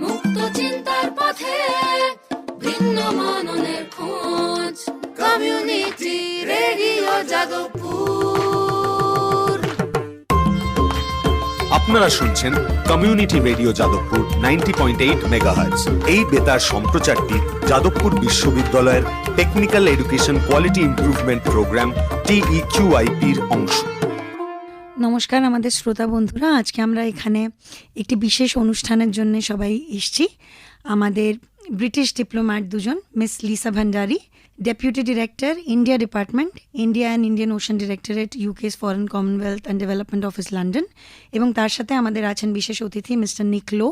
মুক্ত চিন্তার পথে ভিন্ন মননের খোঁজ কমিউনিটি রেডিও যাদবপুর। আপনারা শুনছেন কমিউনিটি রেডিও যাদবপুর 90.8 মেগাহার্টজ। এই বেতার সম্প্রচারটি যাদবপুর বিশ্ববিদ্যালয়ের technical education quality improvement programme TEQIP-র অংশ। নমস্কার আমাদের শ্রোতা বন্ধুরা, আজকে আমরা এখানে একটি বিশেষ অনুষ্ঠানের জন্য সবাই এসেছি। আমাদের ব্রিটিশ ডিপ্লোম্যাট দুজন, miss Lisa Bhandari, deputy director India department, India and Indian Ocean directorate, UK's Foreign Commonwealth and Development Office London, এবং তার সাথে আমাদের আছেন বিশেষ অতিথি mister Nick Low,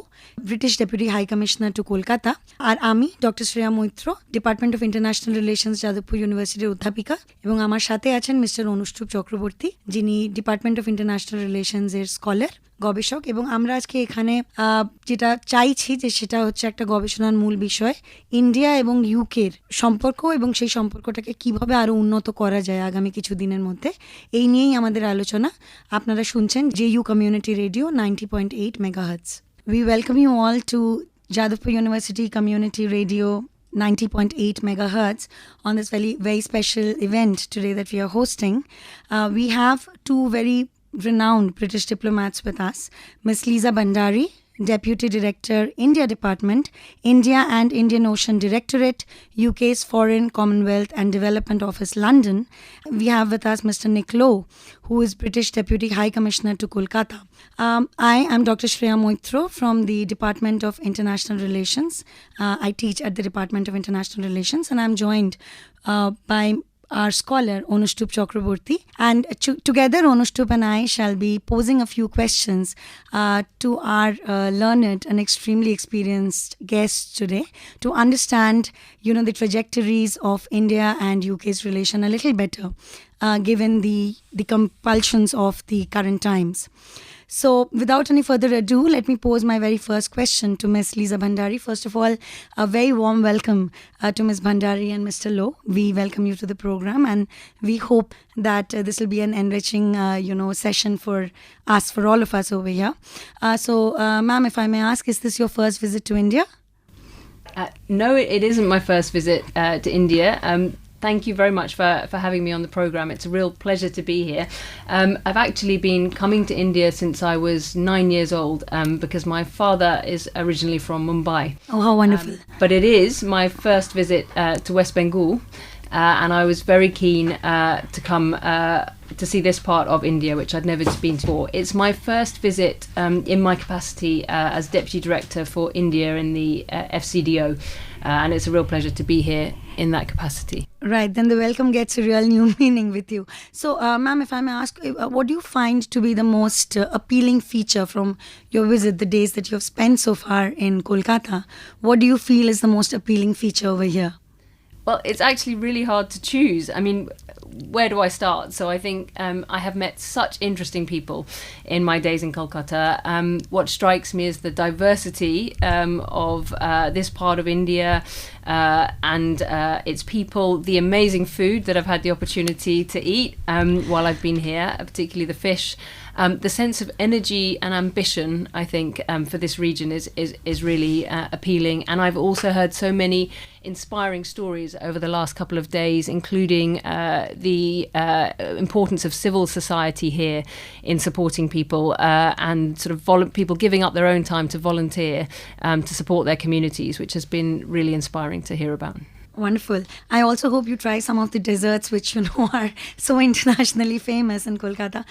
British deputy high commissioner to Kolkata, আর আমি doctor Shreya Maitra, department of international relations, Jadavpur ইউনিভার্সিটির অধ্যাপিকা, এবং আমার সাথে আছেন মিস্টার অনুষ্টুপ চক্রবর্তী, যিনি ডিপার্টমেন্ট অফ ইন্টারন্যাশনাল রিলেশনসের স্কলার, গবেষক। এবং আমরা আজকে এখানে যেটা চাইছি যে সেটা হচ্ছে একটা গবেষণার মূল বিষয়, ইন্ডিয়া এবং ইউকের সম্পর্ক এবং সেই সম্পর্কটাকে কিভাবে আরও উন্নত করা যায় আগামী কিছু দিনের মধ্যে, এই নিয়েই আমাদের আলোচনা। আপনারা শুনছেন JU community radio 90.8 megahertz. We welcome you all to Jadavpur University Community Radio 90.8 megahertz on this very special event today that we are hosting. We have two very renowned British diplomats with us, Miss Lisa Bhandari, Deputy Director, India Department, India and Indian Ocean Directorate, UK's Foreign, Commonwealth and Development Office, London. We have with us Mr. Nick Lowe, who is British Deputy High Commissioner to Kolkata. I am Dr. Shreya Moitra from the Department of International Relations. I teach at the Department of International Relations, and I'm joined by our scholar Anushtup Chakraborty, and together Anushtup and I shall be posing a few questions to our learned and extremely experienced guests today to understand, the trajectories of India and UK's relation a little better, given the compulsions of the current times. So, without any further ado, let me pose my very first question to Ms. Lisa Bhandari. First of all, a very warm welcome to Ms. Bhandari and Mr. Lowe. We welcome you to the program, and we hope that this will be an enriching, session for us, for all of us over here. Ma'am, if I may ask, is this your first visit to India? No, it isn't my first visit to India. Thank you very much for having me on the programme. It's a real pleasure to be here. I've actually been coming to India since I was 9 years old because my father is originally from Mumbai. Oh, how wonderful. But it is my first visit to West Bengal, and I was very keen to come to see this part of India, which I'd never been to before. It's my first visit in my capacity as Deputy Director for India in the FCDO, and it's a real pleasure to be here in that capacity. Right, then the welcome gets a real new meaning with you. So, ma'am, if I may ask, what do you find to be the most appealing feature from your visit, the days that you have spent so far in Kolkata? What do you feel is the most appealing feature over here? Well, it's actually really hard to choose. I mean, where do I start? So I think I have met such interesting people in my days in Kolkata. What strikes me is the diversity of this part of India and its people, the amazing food that I've had the opportunity to eat while I've been here, particularly the fish. The sense of energy and ambition, I think, for this region is really appealing. And I've also heard so many inspiring stories over the last couple of days, including the importance of civil society here in supporting people and sort of people giving up their own time to volunteer to support their communities, which has been really inspiring to hear about. Wonderful. I also hope you try some of the desserts which are so internationally famous in Kolkata.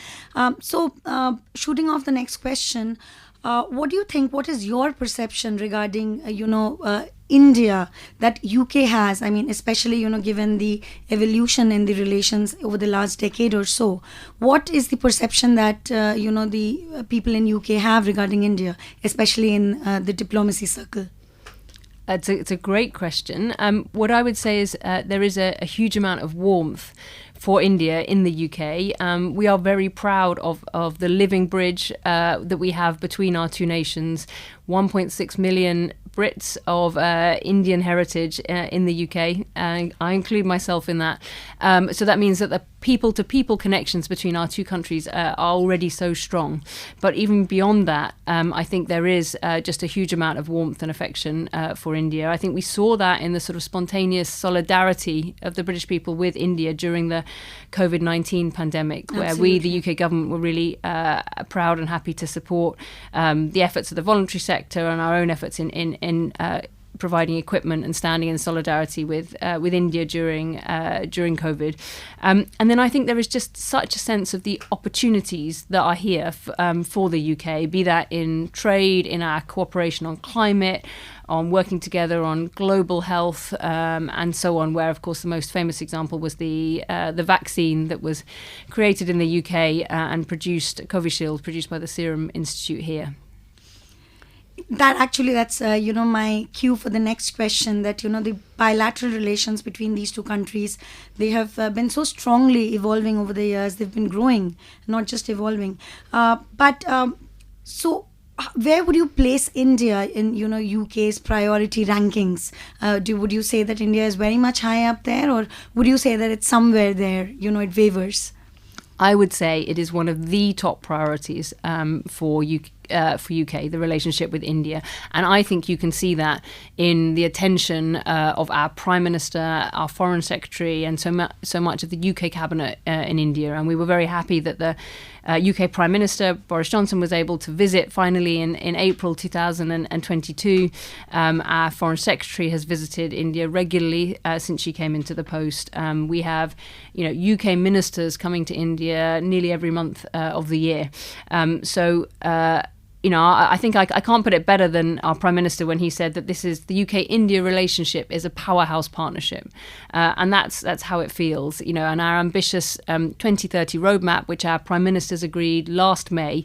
Shooting off the next question, what do you think, what is your perception regarding, India that UK has? I mean, especially, given the evolution in the relations over the last decade or so, what is the perception that, the people in UK have regarding India, especially in the diplomacy circle? It's a great question. What I would say is there is a huge amount of warmth for India in the UK. We are very proud of the living bridge that we have between our two nations. 1.6 million Brits of Indian heritage in the UK, and I include myself in that. So that means that the people-to-people connections between our two countries are already so strong. But even beyond that, I think there is just a huge amount of warmth and affection for India. I think we saw that in the sort of spontaneous solidarity of the British people with India during the COVID-19 pandemic, where Absolutely. we, the UK government, were really proud and happy to support the efforts of the voluntary sector and our own efforts in providing equipment and standing in solidarity with India during COVID. And then I think there is just such a sense of the opportunities that are here for the UK, be that in trade, in our cooperation on climate, on working together on global health, and so on, where, of course, the most famous example was the vaccine that was created in the UK and Covishield, produced by the Serum Institute here. That's my cue for the next question, that the bilateral relations between these two countries, they have been so strongly evolving over the years. They've been growing, not just evolving. So where would you place India in UK's priority rankings? Would you say that India is very much high up there, or would you say that it's somewhere there, it wavers? I would say it is one of the top priorities for UK, the relationship with India. And I think you can see that in the attention of our Prime Minister, our Foreign Secretary, and so much of the UK cabinet in India. And we were very happy that the UK Prime Minister, Boris Johnson, was able to visit finally in April 2022. Our Foreign Secretary has visited India regularly since she came into the post. We have UK ministers coming to India nearly every month of the year. I think I can't put it better than our Prime Minister when he said that the UK-India relationship is a powerhouse partnership. And that's how it feels. And our ambitious 2030 roadmap, which our Prime Ministers agreed last May,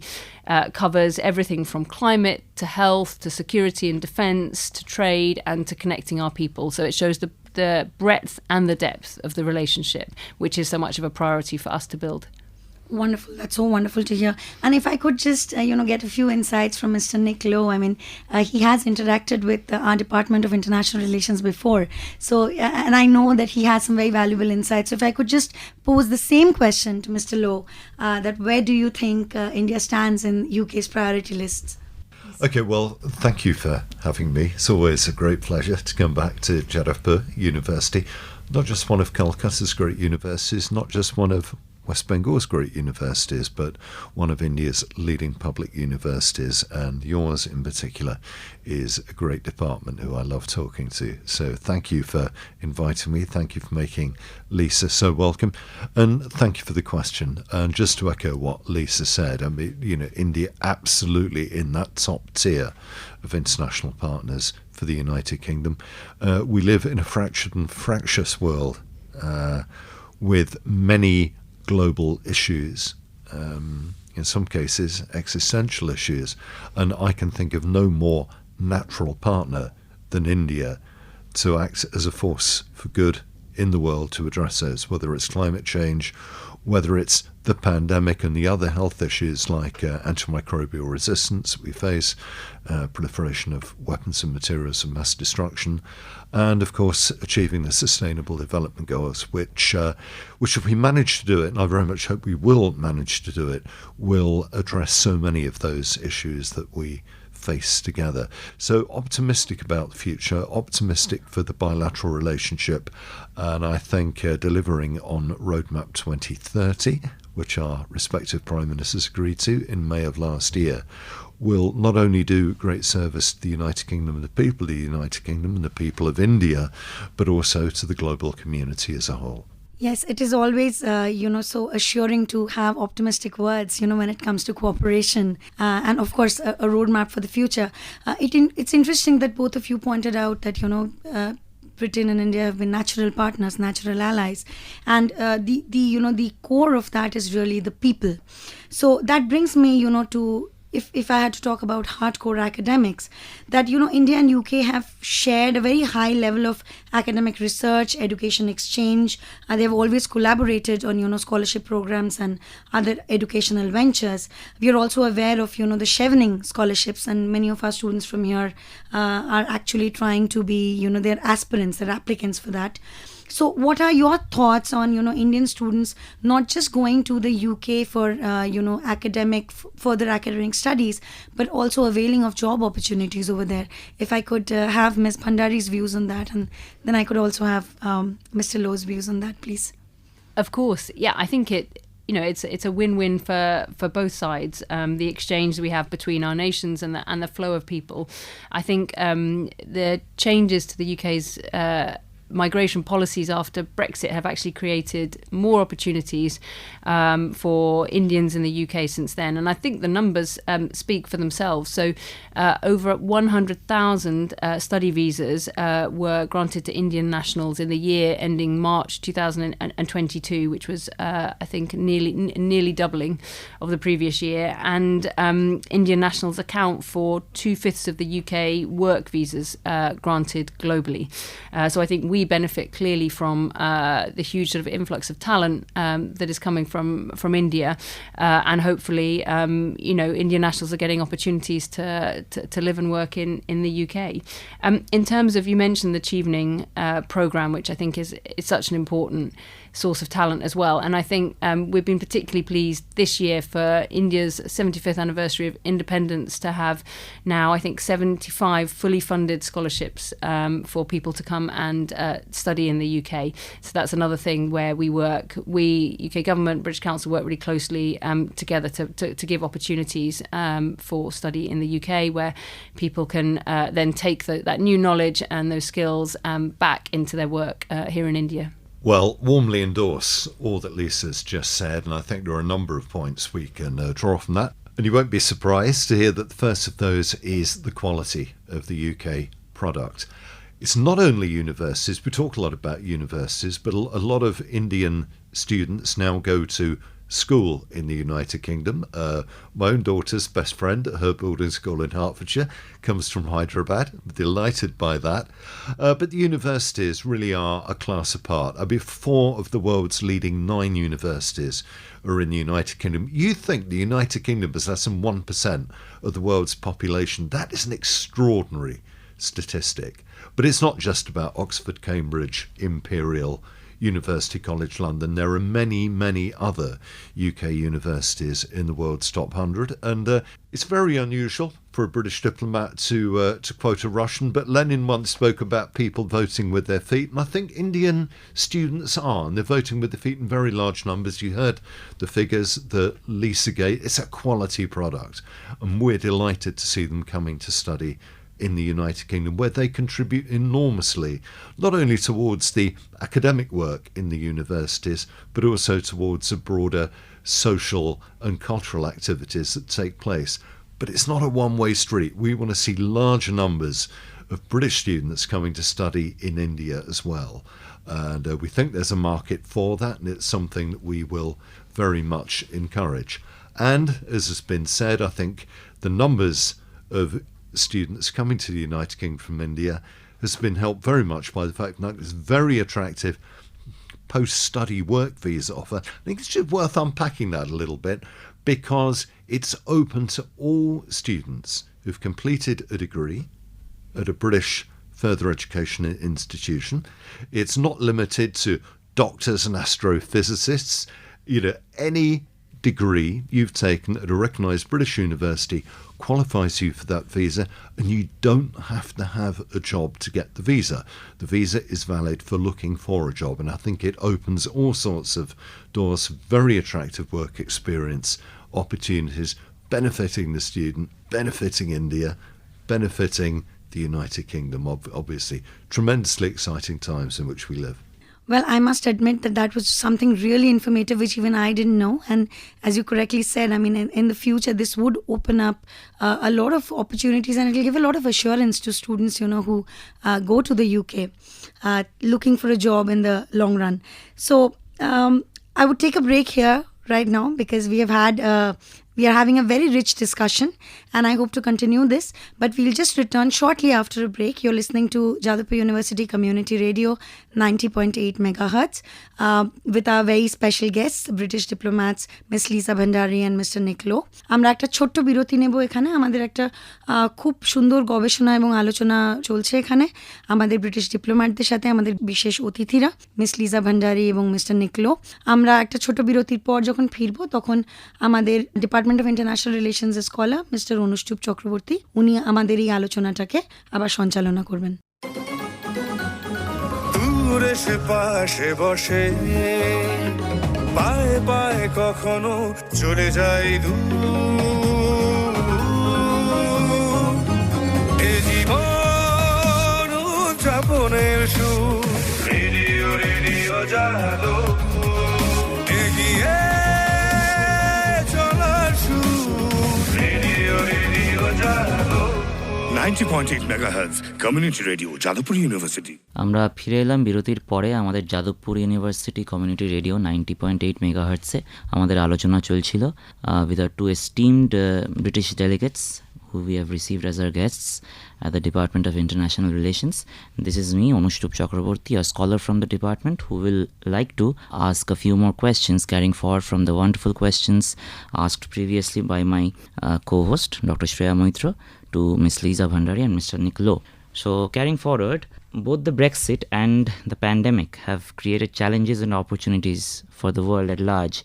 covers everything from climate to health to security and defence to trade and to connecting our people. So it shows the breadth and the depth of the relationship, which is so much of a priority for us to build. Wonderful. That's so wonderful to hear. And if I could just, get a few insights from Mr. Nick Lowe. I mean, he has interacted with our Department of International Relations before. So, and I know that he has some very valuable insights. So if I could just pose the same question to Mr. Lowe, that where do you think India stands in UK's priority lists? Okay, well, thank you for having me. It's always a great pleasure to come back to Jadarpur University. Not just one of Kolkata's great universities, not just one of West Bengal's great universities, but one of India's leading public universities, and yours in particular is a great department who I love talking to. So thank you for inviting me. Thank you for making Lisa so welcome. And thank you for the question. And just to echo what Lisa said, I mean, India absolutely in that top tier of international partners for the United Kingdom. We live in a fractured and fractious world with many global issues, in some cases existential issues, and I can think of no more natural partner than India to act as a force for good in the world to address those, whether it's climate change, whether it's the pandemic and the other health issues like antimicrobial resistance we face, proliferation of weapons and materials of mass destruction, and of course achieving the Sustainable Development Goals, which if we manage to do it, and I very much hope we will manage to do it, will address so many of those issues that we face together. So optimistic about the future, optimistic for the bilateral relationship, and I think delivering on Roadmap 2030, which our respective Prime Ministers agreed to in May of last year, will not only do great service to the United Kingdom and the people of the United Kingdom and the people of India, but also to the global community as a whole. Yes, it is always, so assuring to have optimistic words, when it comes to cooperation and, of course, a roadmap for the future. It's interesting that both of you pointed out that, Britain and India have been natural partners, natural allies. And the core of that is really the people. So that brings me, to if I had to talk about hardcore academics, that, India and UK have shared a very high level of academic research, education exchange. They've always collaborated on, scholarship programs and other educational ventures. We are also aware of, the Chevening scholarships, and many of our students from here are actually trying to be, they're aspirants, they're applicants for that. So what are your thoughts on, Indian students not just going to the UK for, further academic studies, but also availing of job opportunities over there? If I could have Ms. Bhandari's views on that, and then I could also have Mr. Lowe's views on that, please. Of course. Yeah, I think it's a win-win for both sides. The exchange we have between our nations and the flow of people. I think the changes to the UK's migration policies after Brexit have actually created more opportunities for Indians in the UK since then. And I think the numbers speak for themselves. So over 100,000 study visas were granted to Indian nationals in the year ending March 2022, which was, I think, nearly doubling of the previous year. And Indian nationals account for 2/5 of the UK work visas granted globally. So I think we benefit clearly from the huge sort of influx of talent that is coming from India, and hopefully, Indian nationals are getting opportunities to live and work in the UK. In terms of, you mentioned the Chevening programme, which I think is such an important source of talent as well. And I think we've been particularly pleased this year for India's 75th anniversary of independence to have now, I think, 75 fully funded scholarships for people to come and study in the UK. So that's another thing where we, UK government, British Council, work really closely together to give opportunities for study in the UK, where people can then take that new knowledge and those skills back into their work here in India. Well, warmly endorse all that Lisa's just said, and I think there are a number of points we can draw from that. And you won't be surprised to hear that the first of those is the quality of the UK product. It's not only universities, we talk a lot about universities, but a lot of Indian students now go to school in the United Kingdom. My own daughter's best friend at her boarding school in Hertfordshire comes from Hyderabad. I'm delighted by that. But the universities really are a class apart. I mean, 4 of the world's leading 9 universities are in the United Kingdom. You think the United Kingdom is less than 1% of the world's population. That is an extraordinary statistic. But it's not just about Oxford, Cambridge, Imperial, University College London. There are many, many other UK universities in the world's top 100, and it's very unusual for a British diplomat to quote a Russian, but Lenin once spoke about people voting with their feet, and I think Indian students are, and they're voting with their feet in very large numbers. You heard the figures that Lisa gave. It's a quality product, and we're delighted to see them coming to study in the United Kingdom, where they contribute enormously, not only towards the academic work in the universities, but also towards the broader social and cultural activities that take place. But it's not a one-way street. We want to see larger numbers of British students coming to study in India as well. And we think there's a market for that, and it's something that we will very much encourage. And, as has been said, I think the numbers of students coming to the United Kingdom from India has been helped very much by the fact that it's very attractive post-study work visa offer. I think it's just worth unpacking that a little bit, because it's open to all students who've completed a degree at a British further education institution. It's not limited to doctors and astrophysicists. Any degree you've taken at a recognised British university qualifies you for that visa, and you don't have to have a job to get the visa. The visa is valid for looking for a job, and I think it opens all sorts of doors, very attractive work experience opportunities, benefiting the student, benefiting India, benefiting the United Kingdom. Obviously, tremendously exciting times in which we live. Well, I must admit that was something really informative, which even I didn't know. And as you correctly said, I mean, in the future, this would open up a lot of opportunities, and it will give a lot of assurance to students, who go to the UK looking for a job in the long run. So I would take a break here right now, because we have We are having a very rich discussion and I hope to continue this. But we'll just return shortly after a break. You're listening to Jadavpur University Community Radio 90.8 megahertz with our very special guests, British diplomats Miss Lisa Bhandari and Mr. Nick Lowe. আমরা একটা ছোট্ট বিরতি নেব এখানে। আমাদের একটা খুব সুন্দর গবেষণা এবং আলোচনা চলছে এখানে আমাদের ব্রিটিশ ডিপ্লোম্যাটদের সাথে, আমাদের বিশেষ অতিথিরা মিস লিজা ভান্ডারি এবং মিস্টার নিক লো। আমরা একটা ছোট বিরতির পর যখন ফিরবো তখন আমাদের ডিপার্টমেন্ট অফ ইন্টারন্যাশনাল রিলেশনসের স্কলার মিস্টার অনুষ্টুপ চক্রবর্তী উনি আমাদের এই আলোচনাটাকে আবার সঞ্চালনা করবেন। দূরে সে পাশে বসে পায়ে পায়ে কখনো চলে যায় দূর, এ জীবন উদযাপনের সুর, রেডিও রেডিও যাদবপুর, এগিয়ে চলার সুর, radio radio Jadavpur 90.8 megahertz community radio Jadavpur university. আমরা ফিরে এলাম বিরতির পরে আমাদের যাদবপুর ইউনিভার্সিটি কমিউনিটি রেডিও 90.8 মেগাহার্টসে। আমাদের আলোচনা চলছিল with our two esteemed British delegates who we have received as our guests at the Department of International Relations. This is me, Anushtup Chakraborty, a scholar from the department who will like to ask a few more questions, carrying forward from the wonderful questions asked previously by my co-host, Dr. Shreya Moitra, to Ms. Lisa Bhandari and Mr. Nick Lowe. So carrying forward, both the Brexit and the pandemic have created challenges and opportunities for the world at large.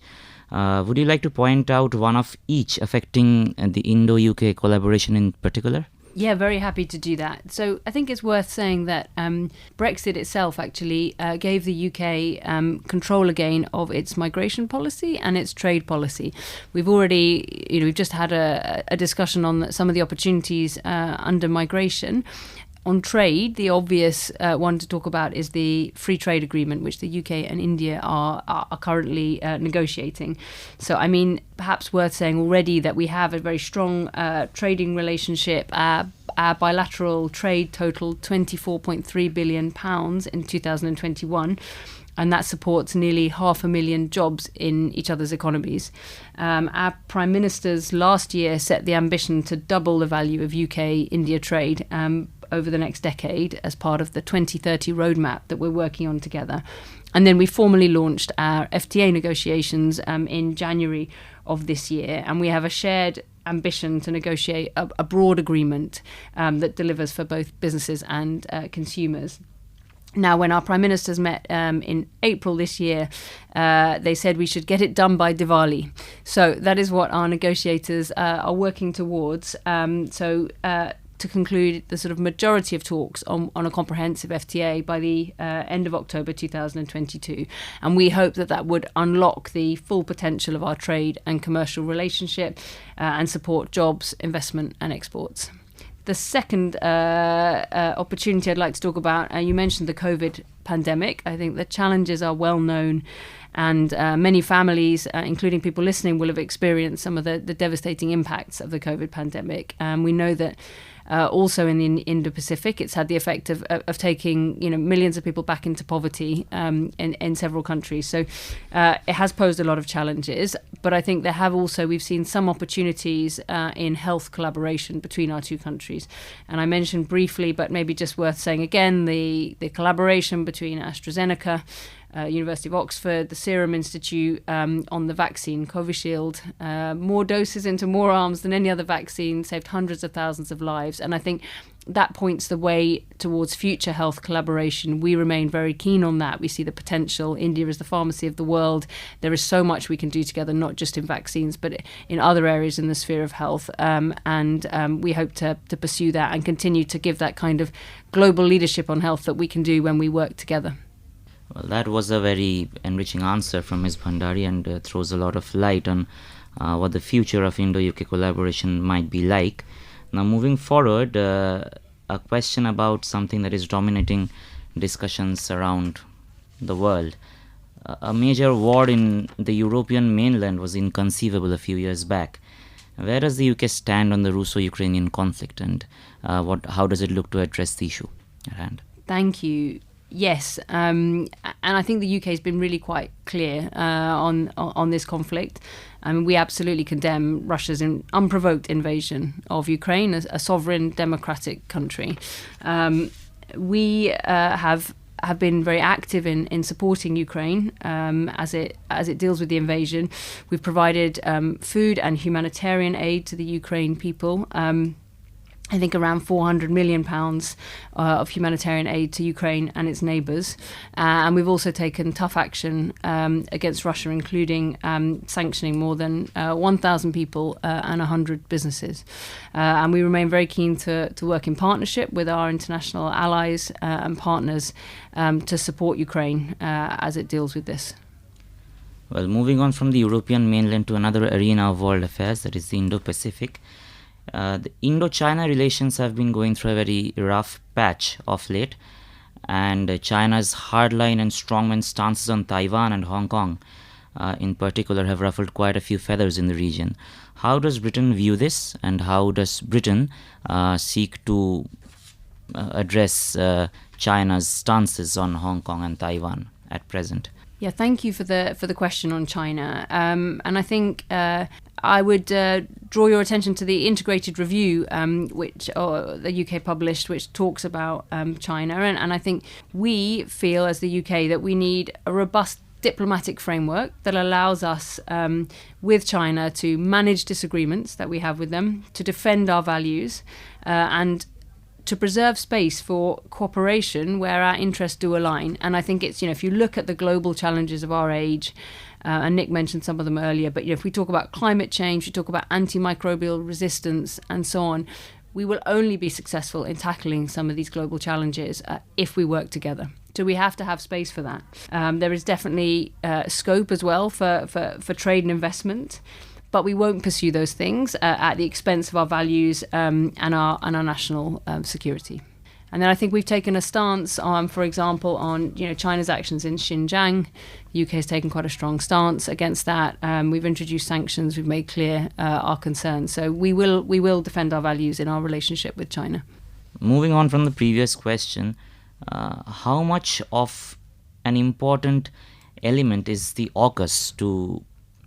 Would you like to point out one of each affecting the Indo-UK collaboration in particular? Yeah, very happy to do that. So I think it's worth saying that Brexit itself actually gave the UK control again of its migration policy and its trade policy. We've already, we've just had a discussion on some of the opportunities under migration. On trade, the obvious one to talk about is the free trade agreement, which the UK and India are currently negotiating. So, I mean, perhaps worth saying already that we have a very strong trading relationship. Our bilateral trade totaled £24.3 billion in 2021. And that supports nearly 500,000 jobs in each other's economies. Our Prime Ministers last year set the ambition to double the value of UK-India trade over the next decade as part of the 2030 roadmap that we're working on together. And then we formally launched our FTA negotiations in January of this year. And we have a shared ambition to negotiate a broad agreement that delivers for both businesses and consumers. Now, when our Prime Ministers met in April this year, they said we should get it done by Diwali. So that is what our negotiators are working towards. To conclude the sort of majority of talks on a comprehensive FTA by the end of October 2022. And we hope that that would unlock the full potential of our trade and commercial relationship and support jobs, investment and exports. The second opportunity I'd like to talk about, you mentioned the COVID pandemic. I think the challenges are well known and many families, including people listening, will have experienced some of the devastating impacts of the COVID pandemic. We know that also in the Indo-Pacific, it's had the effect of taking millions of people back into poverty in several countries. So it has posed a lot of challenges, but I think we've seen some opportunities in health collaboration between our two countries. And I mentioned briefly, but maybe just worth saying again, the collaboration between AstraZeneca, University of Oxford, the Serum Institute on the vaccine Covishield. More doses into more arms than any other vaccine, saved hundreds of thousands of lives. And I think that points the way towards future health collaboration. We remain very keen on that. We see the potential. India is the pharmacy of the world. There is so much we can do together, not just in vaccines, but in other areas in the sphere of health. And we hope to pursue that and continue to give that kind of global leadership on health that we can do when we work together. Well, that was a very enriching answer from Ms. Bhandari and throws a lot of light on what the future of Indo-UK collaboration might be like. Now, moving forward, a question about something that is dominating discussions around the world. A major war in the European mainland was inconceivable a few years back. Where does the UK stand on the Russo-Ukrainian conflict, and how does it look to address the issue at hand? Thank you. Yes, and I think the UK has been really quite clear on this conflict. We absolutely condemn Russia's unprovoked invasion of Ukraine, a sovereign democratic country. We have been very active in supporting Ukraine as it deals with the invasion. We've provided food and humanitarian aid to the Ukraine people. I think around £400 million of humanitarian aid to Ukraine and its neighbours. And we've also taken tough action against Russia, including sanctioning more than 1,000 people and 100 businesses. And we remain very keen to work in partnership with our international allies and partners to support Ukraine as it deals with this. Well, moving on from the European mainland to another arena of world affairs, that is the Indo-Pacific. The Indo-China relations have been going through a very rough patch of late, and China's hardline and strongman stances on Taiwan and Hong Kong in particular have ruffled quite a few feathers in the region. How does Britain view this, and how does Britain seek to address China's stances on Hong Kong and Taiwan at present? Yeah, thank you for the question on China. And I think I would draw your attention to the integrated review which the UK published, which talks about China. And I think we feel as the UK that we need a robust diplomatic framework that allows us with China to manage disagreements that we have with them, to defend our values, and to preserve space for cooperation where our interests do align. And I think it's, if you look at the global challenges of our age, and Nick mentioned some of them earlier, but if we talk about climate change, we talk about antimicrobial resistance and so on, we will only be successful in tackling some of these global challenges if we work together. So we have to have space for that. There is definitely scope as well for trade and investment, but we won't pursue those things at the expense of our values and our national security. And then I think we've taken a stance on, for example, on China's actions in Xinjiang. The UK has taken quite a strong stance against that. We've introduced sanctions. We've made clear our concerns. So we will defend our values in our relationship with China. Moving on from the previous question, how much of an important element is the AUKUS to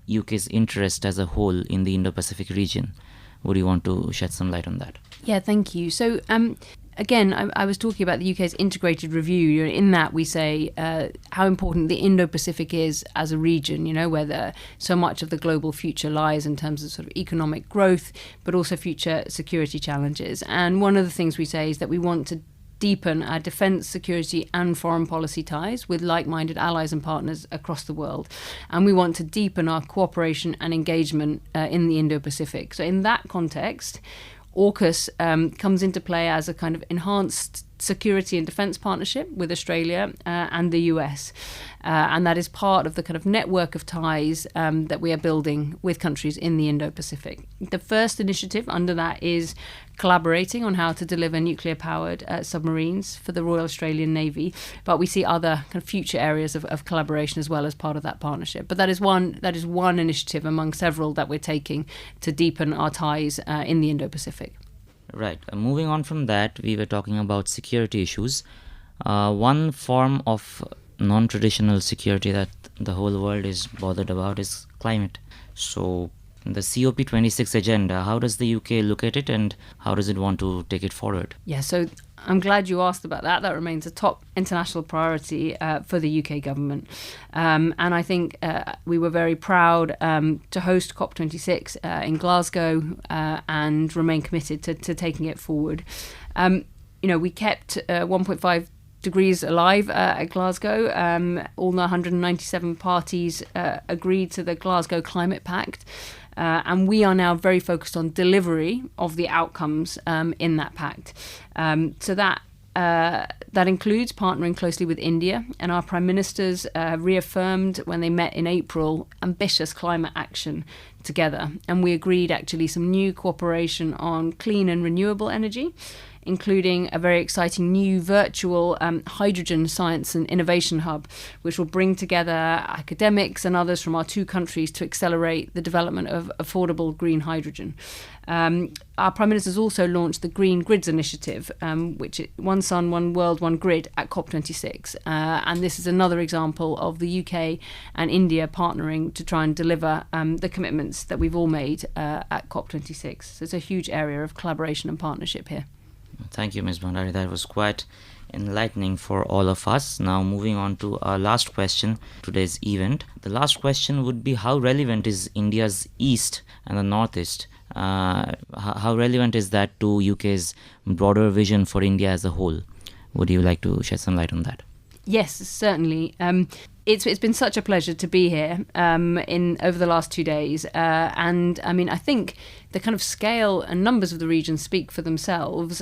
UK's interest as a whole in the Indo-Pacific region? Would you want to shed some light on that? Yeah, thank you. So again, I was talking about the UK's integrated review. In that we say how important the Indo-Pacific is as a region, where so much of the global future lies in terms of sort of economic growth, but also future security challenges. And one of the things we say is that we want to deepen our defence, security and foreign policy ties with like-minded allies and partners across the world. And we want to deepen our cooperation and engagement in the Indo-Pacific. So in that context, AUKUS comes into play as a kind of enhanced security and defence partnership with Australia and the US. And that is part of the kind of network of ties that we are building with countries in the Indo-Pacific. The first initiative under that is collaborating on how to deliver nuclear-powered submarines for the Royal Australian Navy. But we see other kind of future areas of collaboration as well as part of that partnership. But that is one initiative among several that we're taking to deepen our ties in the Indo-Pacific. Right. Moving on from that, we were talking about security issues. One form of non-traditional security that the whole world is bothered about is climate. So the COP26 agenda, how does the UK look at it and how does it want to take it forward? Yeah, so I'm glad you asked about that. That remains a top international priority for the UK government. And I think we were very proud to host COP26 in Glasgow and remain committed to taking it forward. We kept 1.5 degrees alive at Glasgow. All the 197 parties agreed to the Glasgow Climate Pact. And we are now very focused on delivery of the outcomes in that pact. So that includes partnering closely with India, and our prime ministers reaffirmed when they met in April ambitious climate action together. And we agreed actually some new cooperation on clean and renewable energy, including a very exciting new virtual hydrogen science and innovation hub, which will bring together academics and others from our two countries to accelerate the development of affordable green hydrogen. Our Prime Minister has also launched the Green Grids Initiative, which is One Sun, One World, One Grid at COP26. And this is another example of the UK and India partnering to try and deliver the commitments that we've all made at COP26. So it's a huge area of collaboration and partnership here. Thank you, Ms. Bhandari. That was quite enlightening for all of us. Now moving on to our last question, today's event. The last question would be, how relevant is India's East and the Northeast? How relevant is that to UK's broader vision for India as a whole? Would you like to shed some light on that? Yes, certainly. It's been such a pleasure to be here over the last 2 days. And I mean, I think the kind of scale and numbers of the region speak for themselves.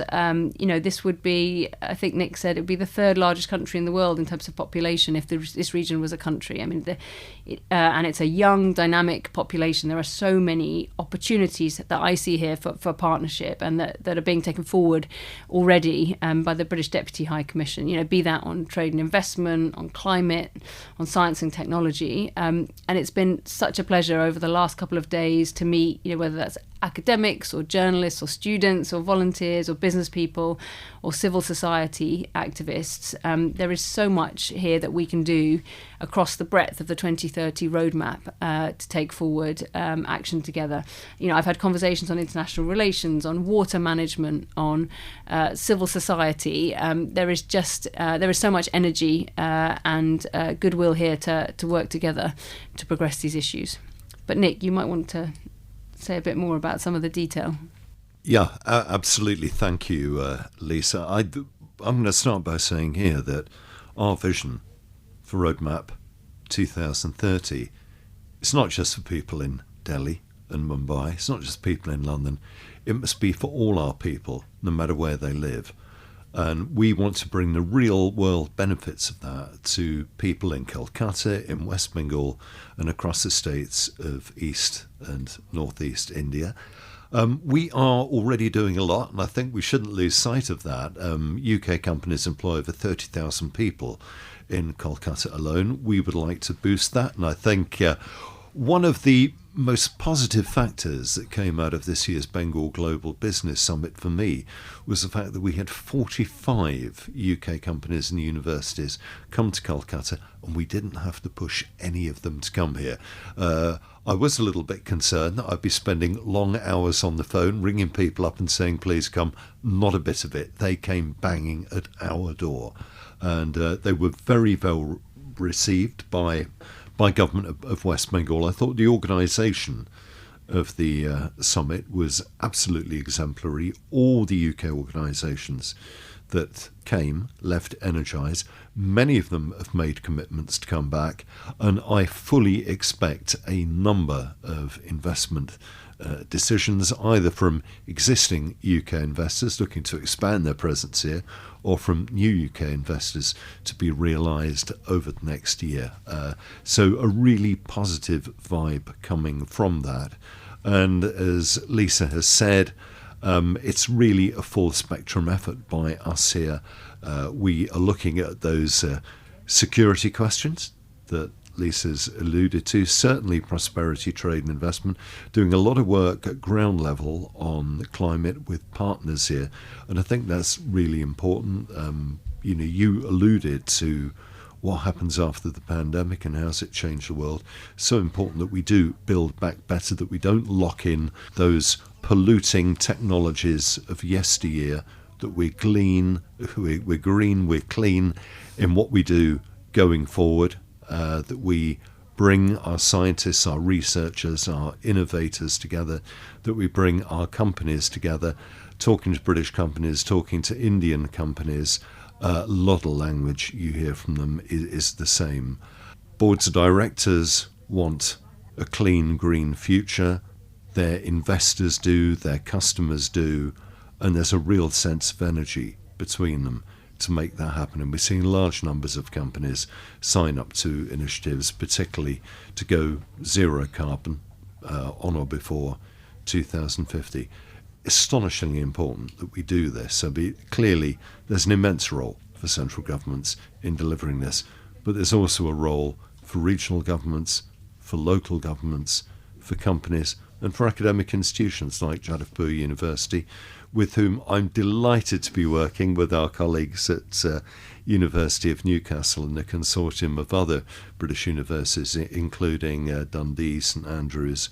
This would be, I think Nick said, it would be the third largest country in the world in terms of population if this region was a country. I mean, and it's a young, dynamic population. There are so many opportunities that I see here for partnership and that are being taken forward already by the British Deputy High Commission, be that on trade and investment, on climate, on science and technology. And it's been such a pleasure over the last couple of days to meet, whether that's academics or journalists or students or volunteers or business people or civil society activists. There is so much here that we can do across the breadth of the 2030 roadmap to take forward action together. I've had conversations on international relations, on water management, on civil society. There is so much energy and goodwill here to work together to progress these issues. But Nick, you might want to say a bit more about some of the detail. Yeah, absolutely. Thank you, Lisa. I'm going to start by saying here that our vision for Roadmap 2030, it's not just for people in Delhi and Mumbai, it's not just people in London, it must be for all our people, no matter where they live. And we want to bring the real world benefits of that to people in Kolkata, in West Bengal, and across the states of East and Northeast India. We are already doing a lot, and I think we shouldn't lose sight of that. UK companies employ over 30,000 people in Kolkata alone. We would like to boost that, and I think one of the most positive factors that came out of this year's Bengal Global Business Summit for me was the fact that we had 45 UK companies and universities come to Kolkata, and we didn't have to push any of them to come here. I was a little bit concerned that I'd be spending long hours on the phone ringing people up and saying, please come. Not a bit of it. They came banging at our door, and they were very well received by government of West Bengal. I thought the organisation of the summit was absolutely exemplary. All the UK organisations that came left energised. Many of them have made commitments to come back, and I fully expect a number of investment decisions, either from existing UK investors looking to expand their presence here, or from new UK investors to be realised over the next year. So a really positive vibe coming from that. And as Lisa has said, it's really a full spectrum effort by us here. We are looking at those security questions that Lisa's alluded to, certainly prosperity, trade and investment, doing a lot of work at ground level on climate with partners here. And I think that's really important. You alluded to what happens after the pandemic and how's it changed the world. So important that we do build back better, that we don't lock in those polluting technologies of yesteryear, that we're green, we're clean in what we do going forward. That we bring our scientists, our researchers, our innovators together, that we bring our companies together, talking to British companies, talking to Indian companies. A lot of language you hear from them is the same. Boards of directors want a clean, green future. Their investors do, their customers do, and there's a real sense of energy between them to make that happen. And we're seeing large numbers of companies sign up to initiatives, particularly to go zero carbon on or before 2050. astonishingly important that we do this. So clearly there's an immense role for central governments in delivering this, but there's also a role for regional governments, for local governments, for companies, and for academic institutions like Jadavpur University, with whom I'm delighted to be working with our colleagues at University of Newcastle and a consortium of other British universities, including Dundee, St Andrews,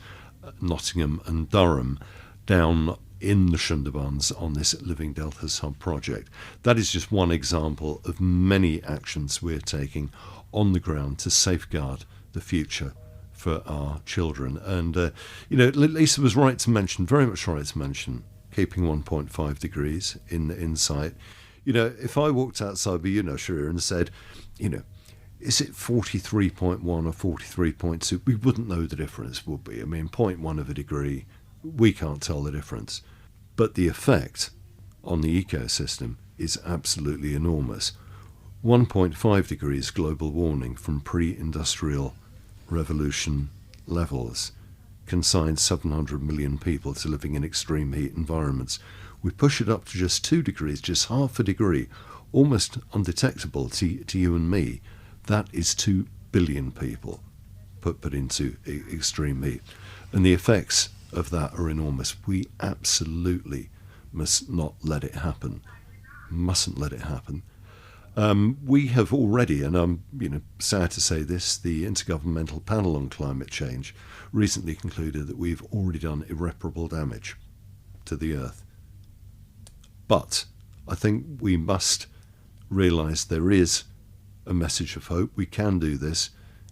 Nottingham and Durham, down in the Sundarbans on this Living Deltas Hub project. That is just one example of many actions we're taking on the ground to safeguard the future for our children. And, Lisa was right to mention, very much right to mention, keeping 1.5 degrees in sight. If I walked outside with Shreya, and said, is it 43.1 or 43.2? We wouldn't know the difference, would we? I mean, 0.1 of a degree, we can't tell the difference. But the effect on the ecosystem is absolutely enormous. 1.5 degrees global warming from pre-industrial revolution levels consigns 700 million people to living in extreme heat environments. We push it up to just 2 degrees, just half a degree, almost undetectable to you and me. That is 2 billion people put into extreme heat. And the effects of that are enormous. We absolutely must not let it happen. Mustn't let it happen. We have already, and I'm sad to say this, the Intergovernmental Panel on Climate Change recently concluded that we've already done irreparable damage to the Earth. But I think we must realise there is a message of hope. We can do this.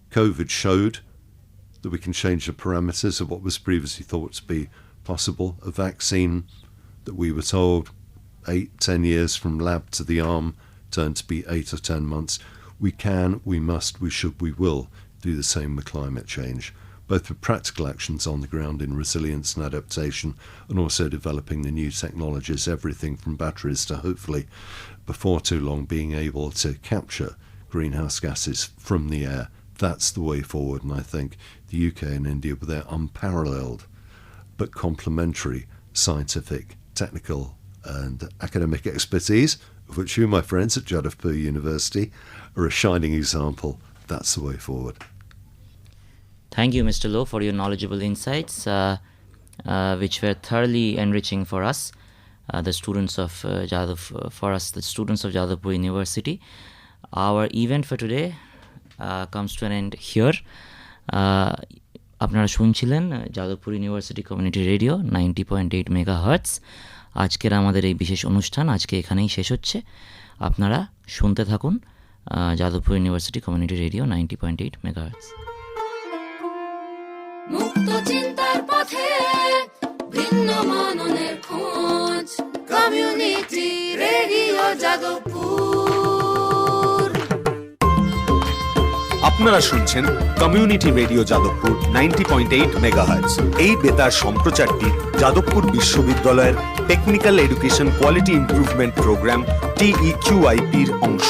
COVID showed that we can change the parameters of what was previously thought to be possible. A vaccine that we were told 8-10 years from lab to the arm turned to be 8 or 10 months. We can, we must, we should, we will do the same with climate change, both with practical actions on the ground in resilience and adaptation, and also developing the new technologies, everything from batteries to hopefully before too long being able to capture greenhouse gases from the air. That's the way forward, and I think the UK and India, with their unparalleled but complementary scientific, technical and academic expertise, of which you, my friends at Jadavpur University, are a shining example. That's the way forward. Thank you, Mr. Lowe, for your knowledgeable insights, which were thoroughly enriching for us, the students of Jadavpur University. Our event for today comes to an end here. আপনারা শুনছিলেন Jadavpur university community radio 90.8 megahertz. আজকের আমাদের এই বিশেষ অনুষ্ঠান আজকে এখানেই শেষ হচ্ছে। আপনারা শুনতে থাকুন Jadavpur university community radio 90.8 megahertz. মুক্ত চিন্তার পথে ভিন্ন মননের খোঁজ, কমিউনিটি রেডিও যাদবপুর। আপনারা শুনছেন কমিউনিটি রেডিও যাদবপুর 90.8 মেগাহার্টজ। এই বেতার সম্প্রচারটি যাদবপুর বিশ্ববিদ্যালয়ের technical education quality improvement programme TEQIP-র অংশ।